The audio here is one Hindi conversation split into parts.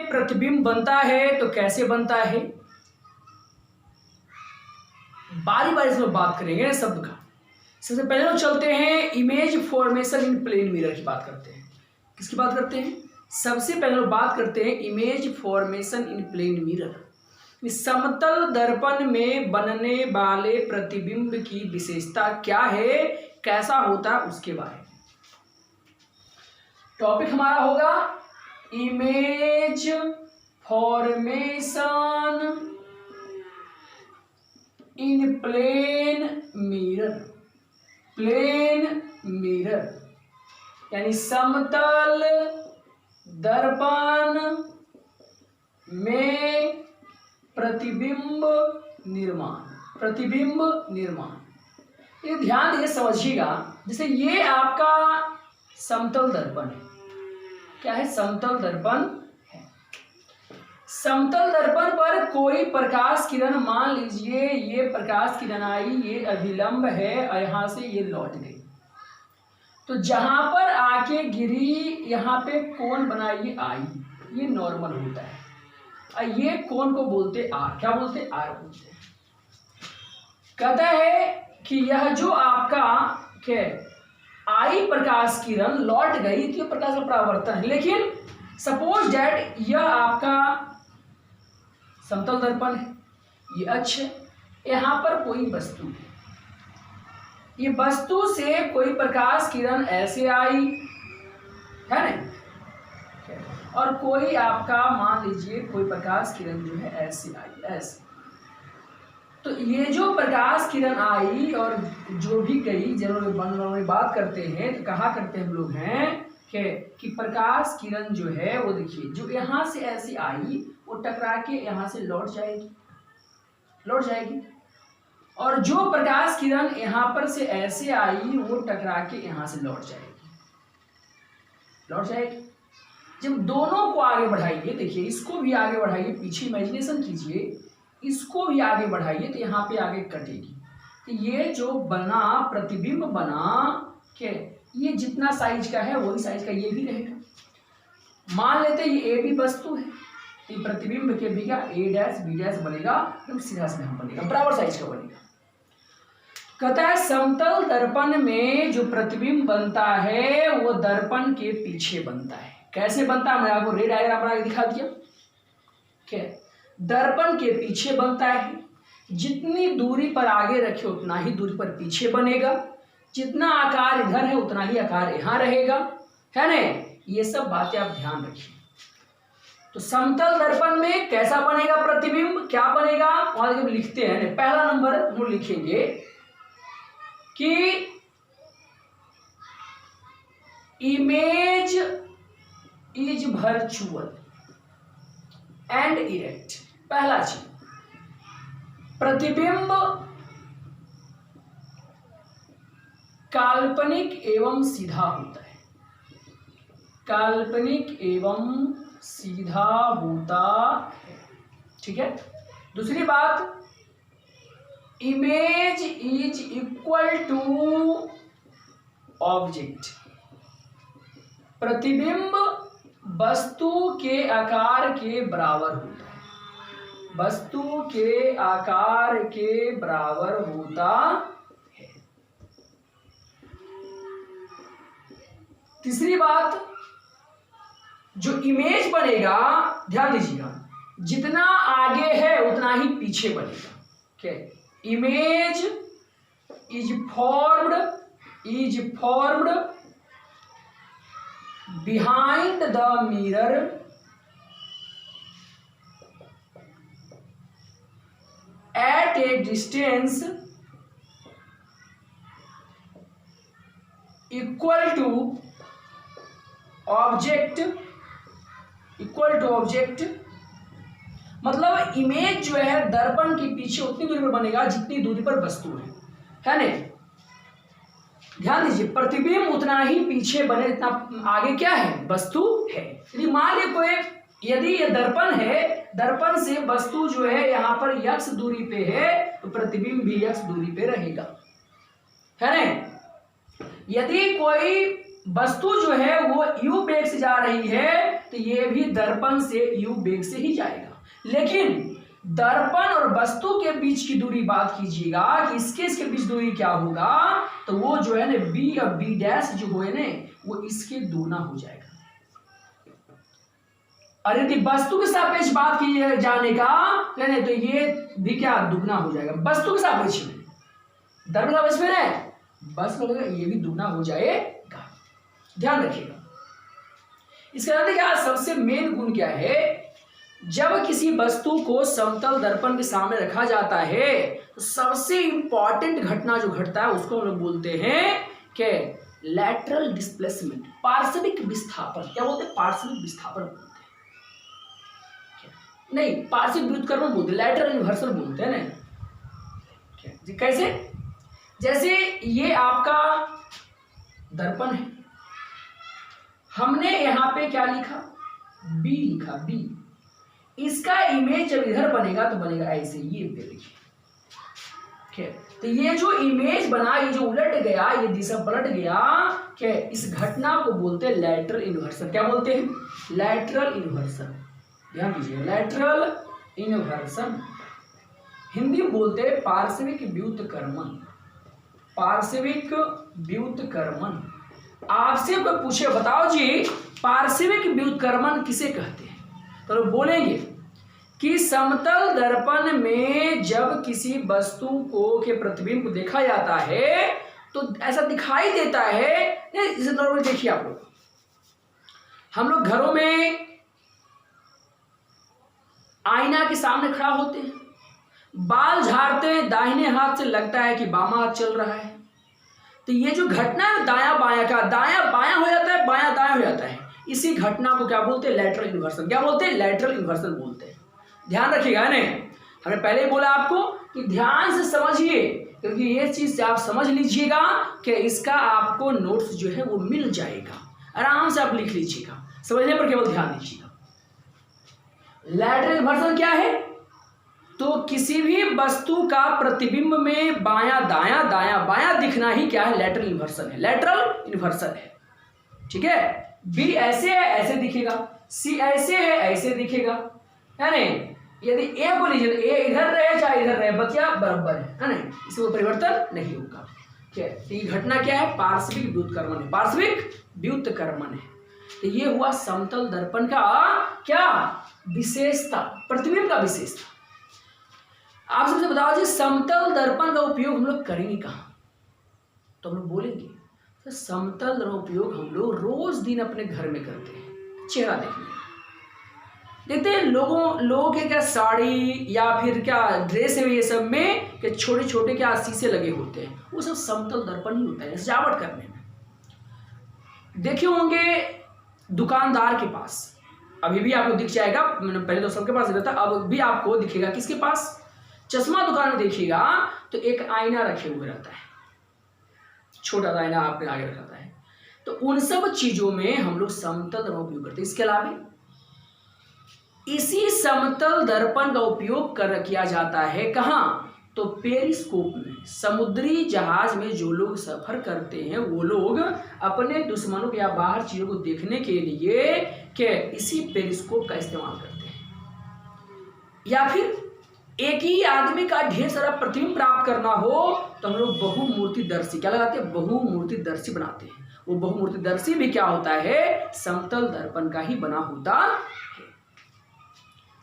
प्रतिबिंब बनता है तो कैसे बनता है, बारी बारी से बात करेंगे शब्द का। सबसे पहले तो चलते हैं image formation in plane mirror की बात करते हैं। किसकी बात करते हैं? सबसे पहले बात करते हैं image formation in plane mirror. समतल दर्पण में बनने वाले प्रतिबिंब की विशेषता क्या है, कैसा होता है, उसके बारे में टॉपिक हमारा होगा image formation in plane mirror. Plane mirror यानी समतल दर्पण में प्रतिबिंब निर्माण। प्रतिबिंब निर्माण ये ध्यान दीजिए, समझिएगा। जैसे ये आपका समतल दर्पण है। क्या है? समतल दर्पण है। समतल दर्पण पर कोई प्रकाश किरण, मान लीजिए ये प्रकाश किरण आई, ये अभिलंब है और यहां से ये लौट गई, तो जहां पर आके गिरी यहाँ पे कोण बनाई आई, ये नॉर्मल होता है। और ये कोण को बोलते आर। क्या बोलते? आर बोलते हैं। कहता है कि यह जो आपका क्या आई प्रकाश किरण लौट गई तो प्रकाश का परावर्तन है। लेकिन सपोज दैट यह आपका समतल दर्पण है, ये अक्ष है, यहां पर कोई वस्तु है, ये वस्तु से कोई प्रकाश किरण ऐसे आई है ना, और कोई आपका मान लीजिए कोई प्रकाश किरण जो है ऐसे आई, ऐसे। तो ये जो प्रकाश किरण आई और जो भी गई, जब बात करते हैं तो कहा करते हैं हम लोग हैं कि प्रकाश किरण जो है वो देखिए, जो यहाँ से ऐसी आई वो टकरा के यहाँ से लौट जाएगी, लौट जाएगी। और जो प्रकाश किरण यहाँ पर से ऐसे आई वो टकरा के यहाँ से लौट जाएगी, लौट जाएगी। जब दोनों को आगे बढ़ाइए, देखिए इसको भी आगे बढ़ाइए, पीछे इमेजिनेशन कीजिए, इसको भी आगे बढ़ाइए तो यहाँ पे आगे कटेगी। तो ये जो बना प्रतिबिंब बना के, ये जितना साइज का है वही साइज का ये भी रहेगा। मान लेते हैं ये ए बी वस्तु है, तो प्रतिबिंब के भी क्या ए डैश बी डैश बनेगा, एकदम सीधा सीधा बनेगा, बराबर साइज का बनेगा। कहता है समतल दर्पण में जो प्रतिबिंब बनता है वो दर्पण के पीछे बनता है। कैसे बनता है? मैं आपको रे डायग्राम बना के दिखा दिया। क्या? दर्पण के पीछे बनता है। जितनी दूरी पर आगे रखे उतना ही दूरी पर पीछे बनेगा, जितना आकार इधर है उतना ही आकार यहाँ रहेगा, है ना। ये सब बातें आप ध्यान रखिए। तो समतल दर्पण में कैसा बनेगा प्रतिबिंब, क्या बनेगा, वहां जब लिखते हैं पहला नंबर हम लिखेंगे कि image is virtual and erect. पहला चीज, प्रतिबिंब काल्पनिक एवं सीधा होता है, काल्पनिक एवं सीधा होता है। ठीक है। दूसरी बात, image is equal to object. प्रतिबिंब वस्तु के आकार के बराबर होता है, वस्तु के आकार के बराबर होता है। तीसरी बात, जो इमेज बनेगा, ध्यान दीजिएगा, जितना आगे है उतना ही पीछे बनेगा। क्या? Image is formed behind the mirror at a distance equal to object, मतलब इमेज जो है दर्पण के पीछे उतनी दूरी पर बनेगा जितनी दूरी पर वस्तु है ना। ध्यान दीजिए, प्रतिबिंब उतना ही पीछे बने जितना आगे क्या है, वस्तु है। यदि मान लीजिए कोई, यदि ये दर्पण है, दर्पण से वस्तु जो है यहाँ पर यक्ष दूरी पे है तो प्रतिबिंब भी यक्ष दूरी पे रहेगा, है ना। यदि कोई वस्तु जो है वो u वेग से जा रही है तो ये भी दर्पण से u वेग से ही जाएगा। लेकिन दर्पण और वस्तु के बीच की दूरी बात कीजिएगा कि इसके बीच दूरी क्या होगा, तो वो जो है ना b और b डैश जो है ना वो इसके दूना हो जाएगा। और यदि वस्तु के सापेक्ष बात की जाने का नहीं तो ये भी क्या दुगना हो जाएगा। वस्तु के सापेक्ष में दर्पण सापेक्ष में है बस लगेगा, ये भी दुगना हो जाएगा। ध्यान रखिएगा। इसके अंदर क्या सबसे मेन गुण क्या है, जब किसी वस्तु को समतल दर्पण के सामने रखा जाता है तो सबसे इंपॉर्टेंट घटना जो घटता है उसको हम लोग बोलते हैं कि लैटरल डिस्प्लेसमेंट, पार्श्विक विस्थापन। क्या बोलते हैं? पार्श्विक विस्थापन बोलते हैं। नहीं, पार्श्विक व्युत्क्रमण बोलते, लैटरल इन्वर्सन बोलते हैं ना। कैसे? जैसे ये आपका दर्पण है, हमने यहां पे क्या लिखा, बी लिखा, बी। इसका इमेज जब इधर बनेगा तो बनेगा ऐसे, ये पे लिखिए। तो ये जो इमेज बना, ये जो उलट गया, ये दिशा पलट गया, क्या इस घटना को बोलते हैं लैटरल इन्वर्सन। क्या बोलते हैं? Lateral inversion. ध्यान दीजिए, लैटरल इन्वर्सन। हिंदी में बोलते हैं पार्श्विक व्युत्क्रमण। पार्श्विक व्युत्क्रमण। आपसे कोई पूछे बताओ जी पार्श्विक व्युत्क्रमण किसे कहते हैं, तो बोलेंगे कि समतल दर्पण में जब किसी वस्तु को के प्रतिबिंब को देखा जाता है तो ऐसा दिखाई देता है। इसे नॉर्मल देखिए आप लोग, हम लोग घरों में आईना के सामने खड़ा होते हैं, बाल झाड़ते हैं, दाहिने हाथ से लगता है कि बामा हाथ चल रहा है, तो ये जो घटना है दाया बाया का, दाया बाया हो जाता है, बाया दाया हो जाता है, इसी घटना को क्या बोलते हैं? Lateral inversion. क्या बोलते हैं? लैटरल इन्वर्सन बोलते हैं। ध्यान रखिएगा ने, हमने पहले ही बोला आपको कि ध्यान से समझिए, क्योंकि ये चीज आप समझ लीजिएगा कि इसका आपको नोट्स जो है वो मिल जाएगा, आराम से आप लिख लीजिएगा, समझने पर केवल ध्यान दीजिएगा। लैटरल इन्वर्सन क्या है? तो किसी भी वस्तु का प्रतिबिंब में बायां दायां दायां बायां दिखना ही क्या है? लैटरल इन्वर्सन है, लैटरल इन्वर्सन है। ठीक है? बी ऐसे है ऐसे दिखेगा, सी ऐसे है ऐसे दिखेगा, है नहीं? यदि ए को लीजिए तो ए इधर रहे चाहे इधर रहे, बतिया बराबर है नहीं? इसमें कोई परिवर्तन नहीं होगा। ठीक है? तो ये घटना क्या है? पार्श्विक व्युत्क्रमण है, पार्श्विक व्युत्क्रमण है। तो ये हुआ समतल दर्पण का क्या विशेषता, प्रतिबिंब का विशेषता। आप सबसे बताओ जी समतल दर्पण का उपयोग हम लोग करेंगे कहाँ? तो हम लोग बोलेंगे तो समतल दर्पण उपयोग हम लोग रोज दिन अपने घर में करते हैं, चेहरा देखने में। देखते हैं लोगों के क्या साड़ी या फिर क्या ड्रेस है ये सब में कि छोटे छोटे क्या शीशे लगे होते हैं, वो सब समतल दर्पण ही होता है सजावट करने में। देखे होंगे दुकानदार के पास, अभी भी आपको दिख जाएगा, पहले तो सबके पास रहता, अब भी आपको दिखेगा किसके पास? चश्मा दुकान में देखिएगा तो एक आईना रखे हुए रहता है, छोटा सा आईना आपने आगे रखा है। तो उन सब चीजों में हम लोग समतल दर्पण उपयोग करते हैं। इसके अलावा इसी समतल दर्पण का उपयोग किया जाता है कहाँ? तो पेरिस्कोप में। समुद्री जहाज में जो लोग सफर करते हैं वो लोग अपने दुश्मनों या बाहर चीजों को देखने के लिए क्या इसी पेरिस्कोप का इस्तेमाल करते हैं। या फिर एक ही आदमी का ढेर सारा प्रतिबिंब प्राप्त करना हो तो हम लोग बहुमूर्तिदर्शी क्या लगाते हैं? बहुमूर्तिदर्शी बनाते हैं। वो बहुमूर्तिदर्शी भी क्या होता है? समतल दर्पण का ही बना होता है।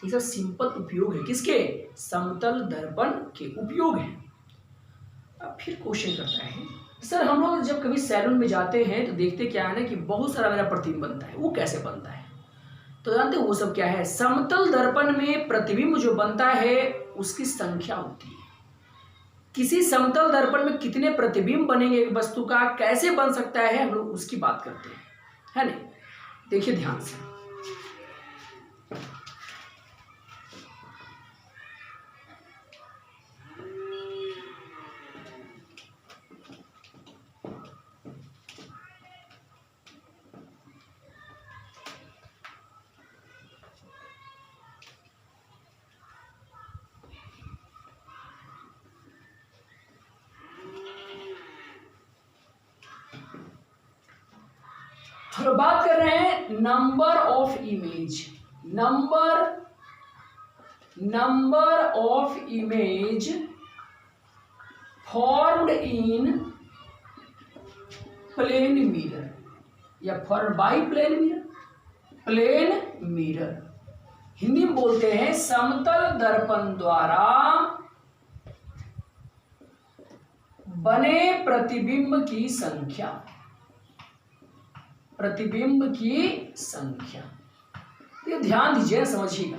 ये सब सिंपल उपयोग है किसके? समतल दर्पण के उपयोग है। अब फिर क्वेश्चन करता है सर हम लोग जब कभी सैलून में जाते हैं तो देखते क्या है ना कि बहुत सारा मेरा प्रतिबिंब बनता है, वो कैसे बनता है? तो जानते वो सब क्या है? समतल दर्पण में प्रतिबिंब जो बनता है उसकी संख्या होती है। किसी समतल दर्पण में कितने प्रतिबिंब बनेंगे एक वस्तु का, कैसे बन सकता है, हम लोग उसकी बात करते हैं, है नहीं? देखिए ध्यान से, हम बात कर रहे हैं number of image, number of image formed in plane mirror या formed by plane mirror, Hindi में बोलते हैं समतल दर्पण द्वारा बने प्रतिबिंब की संख्या, ये ध्यान दीजिए, समझिएगा।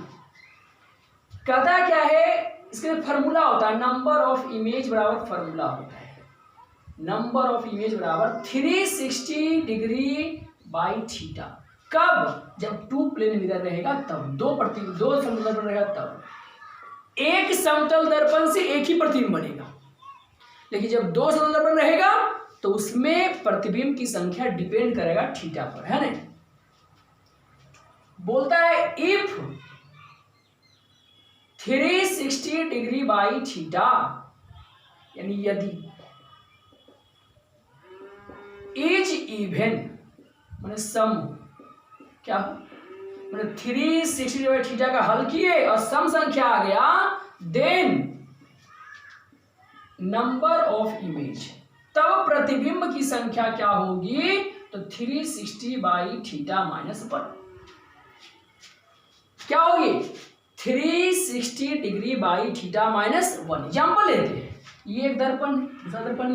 कहता क्या है, इसके फॉर्मूला होता है नंबर ऑफ इमेज बराबर, फॉर्मूला होता है नंबर ऑफ इमेज बराबर 360 डिग्री बाई थीटा। कब? जब टू प्लेन मिरर रहेगा तब, दो समतल दर्पण रहेगा तब। एक समतल दर्पण से एक ही प्रतिबिंब बनेगा, लेकिन जब दो समतल दर्पण रहेगा तो उसमें प्रतिबिंब की संख्या डिपेंड करेगा थीटा पर, है ना। बोलता है इफ 360 डिग्री बाई थीटा, यानी यदि इज इवन मैंने सम, क्या मैंने 360 बाई थीटा का हल किए और सम संख्या आ गया, देन नंबर ऑफ इमेज, तब प्रतिबिंब की संख्या क्या होगी, तो 360 बाई थीटा माइनस 1 क्या होगी, 360 degree by theta minus 1। Example लेते हैं, ये एक दर्पण, दूसरा दर्पण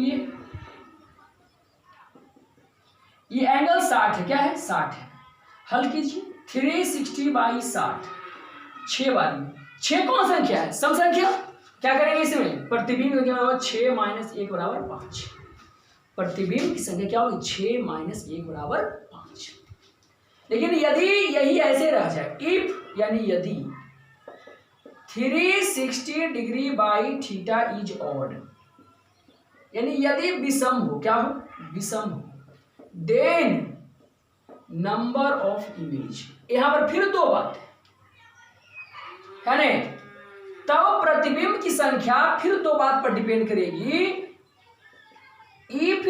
ये एंगल 60 है, क्या है 60 है, हल कीजिए 360 बाई 60, 6 बार में, 6 कौन संख्या है, सम संख्या, क्या करेंगे इसमें, प्रतिबिंब क्या होगा 6 माइनस 1 बराबर 5, प्रतिबिंब की संख्या क्या होगी 6 माइनस 1 बराबर 5। लेकिन यदि यही ऐसे रह जाए, इफ यानी यदि 360 degree by theta is odd, यानी यदि विषम हो, क्या हो, विषम हो, देन नंबर ऑफ इमेज, यहां पर फिर दो बात है ना, तब प्रतिबिंब की संख्या फिर दो बात पर डिपेंड करेगी, इफ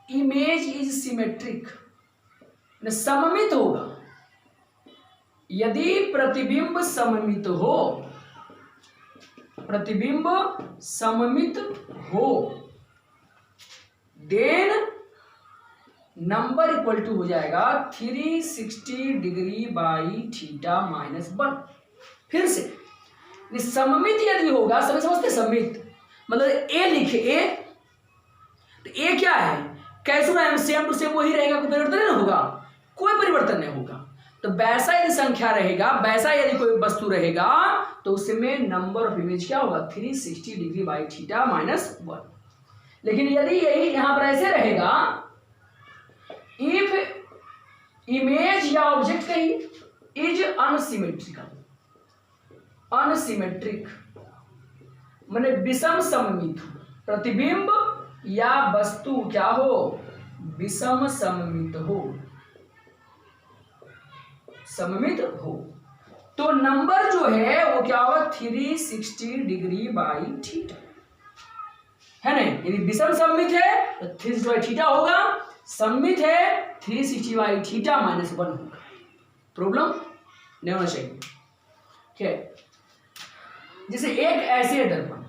इमेज इज सिमेट्रिक, सममित होगा, यदि प्रतिबिंब सममित हो, प्रतिबिंब सममित हो, देन नंबर इक्वल टू हो जाएगा 360 डिग्री बाई थीटा माइनस 1। फिर से सममित यदि होगा, समझते सममित मतलब ए लिखे, ए तो ए क्या है, कैसे ना सेम टू सेम वही रहेगा, कोई परिवर्तन नहीं होगा, कोई परिवर्तन नहीं होगा। तो वैसा यदि संख्या रहेगा, वैसा यदि कोई वस्तु रहेगा तो उसमें नंबर ऑफ इमेज क्या होगा 360 डिग्री बाई थीटा माइनस 1। लेकिन यदि यही यहां पर ऐसे रहेगा, इफ इमेज या ऑब्जेक्ट कहीं इज अनसिमेट्रिकल, अनसिमेट्रिक माने विषम सममित हो, प्रतिबिंब या वस्तु क्या हो, विषम सममित हो, सममित हो, तो नंबर जो है वो क्या होगा 360 डिग्री बाई थीटा, है ना। यदि विषम सममित है तो 360 बाई थीटा होगा, सममित है 360 बाई थीटा माइनस 1 होगा। प्रॉब्लम नहीं होना चाहिए, ठीक है। जैसे एक ऐसे दर्पण,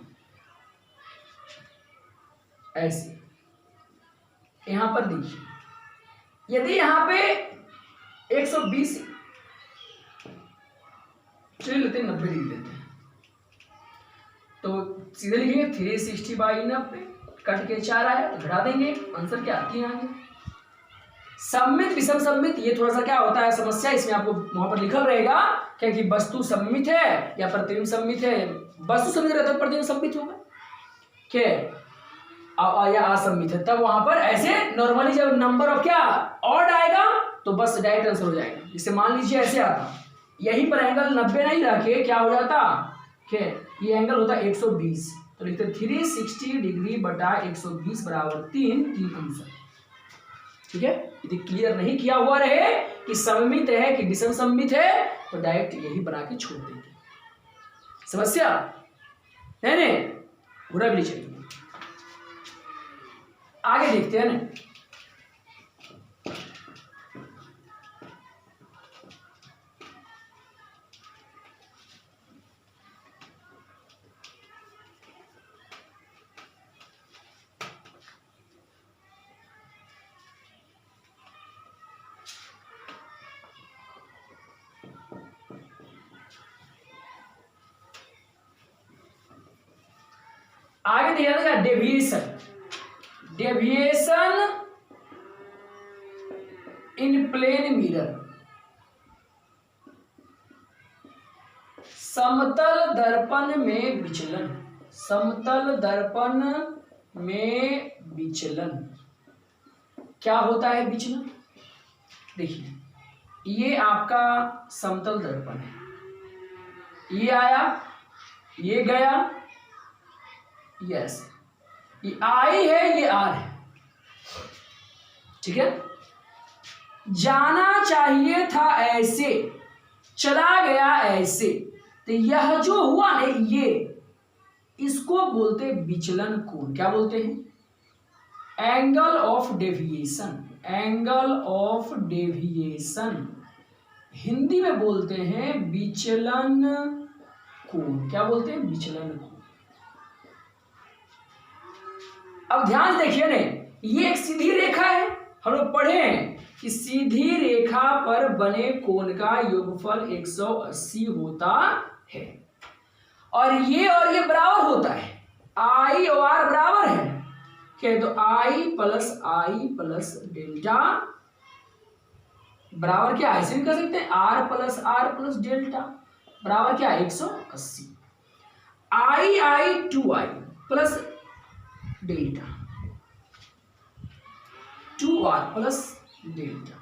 ऐसे यहां पर देखिए, यदि यहां पे 120 चलिए लेते हैं, 90 डिग्री लेते हैं, तो सीधे लिखेंगे 360 बाई 90, कट के 4 आया तो घटा देंगे, आंसर क्या आती है आगे। सममित विषम सममित, ये थोड़ा सा क्या होता है समस्या, इसमें आपको वहां पर लिखल रहेगा क्या कि वस्तु सममित है या प्रतिबिंब सममित है, वस्तु सममित रहता है प्रतिबिंब सममित होगा, क्या या असममित है, तब वहां पर ऐसे नॉर्मली जब नंबर ऑफ क्या ऑड आएगा तो बस डायरेक्ट आंसर हो जाएगा। जैसे मान लीजिए ऐसे आता, यहीं पर एंगल 90 नहीं रखे, क्या हो जाता, ये एंगल होता 120, तो लिखते 360 डिग्री बटा 120 बराबर 3 आंसर, ठीक है। यदि क्लियर नहीं किया हुआ रहे कि सममित है कि विषम सममित है तो डायरेक्ट यही बना के छोड़ देंगे, समस्या नहीं पूरा भी चाहिए। आगे देखते हैं ना, आगे दिया जाएगा डेविएशन, डेविएशन इन प्लेन मिरर, समतल दर्पण में विचलन, समतल दर्पण में विचलन। क्या होता है विचलन? देखिए ये आपका समतल दर्पण है, ये आया, ये गया, यस, ये आई है, ये आर है, ठीक है। जाना चाहिए था ऐसे, चला गया ऐसे, तो यह जो हुआ ना ये, इसको बोलते विचलन कोण। क्या बोलते हैं? Angle of deviation, angle of deviation Hindi में बोलते हैं विचलन कोण। क्या बोलते हैं? विचलन कोण। अब ध्यान देखिए ने, ये एक सीधी रेखा है, हम लोग पढ़े हैं कि सीधी रेखा पर बने कोण का योगफल 180 होता है, और ये बराबर होता है, आई और आर बराबर है। क्या? तो आई प्लस डेल्टा बराबर क्या, ऐसे भी कर सकते हैं, आर प्लस डेल्टा बराबर क्या, 180। आई 2i plus delta, 2r plus delta.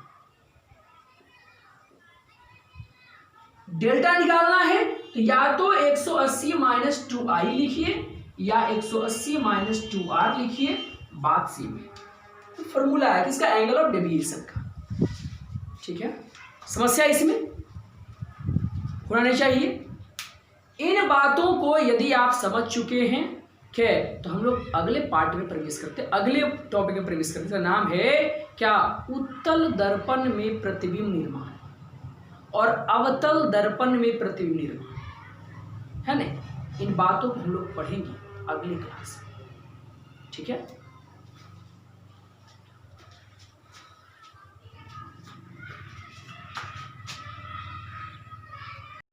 Delta निकालना है तो या तो 180 माइनस 2i लिखिए या 180 माइनस 2r लिखिए, बात सेम है। तो फॉर्मूला है किसका? एंगल ऑफ डेविएशन का, ठीक है। समस्या इसमें होना नहीं चाहिए। इन बातों को यदि आप समझ चुके हैं, ठीक है, तो हम लोग अगले पार्ट में प्रवेश करते हैं, अगले टॉपिक में प्रवेश करते हैं। इसका नाम है क्या? उत्तल दर्पण में प्रतिबिंब निर्माण और अवतल दर्पण में प्रतिबिंब निर्माण, है ना। इन बातों को हम लोग पढ़ेंगे अगली क्लास में, ठीक है।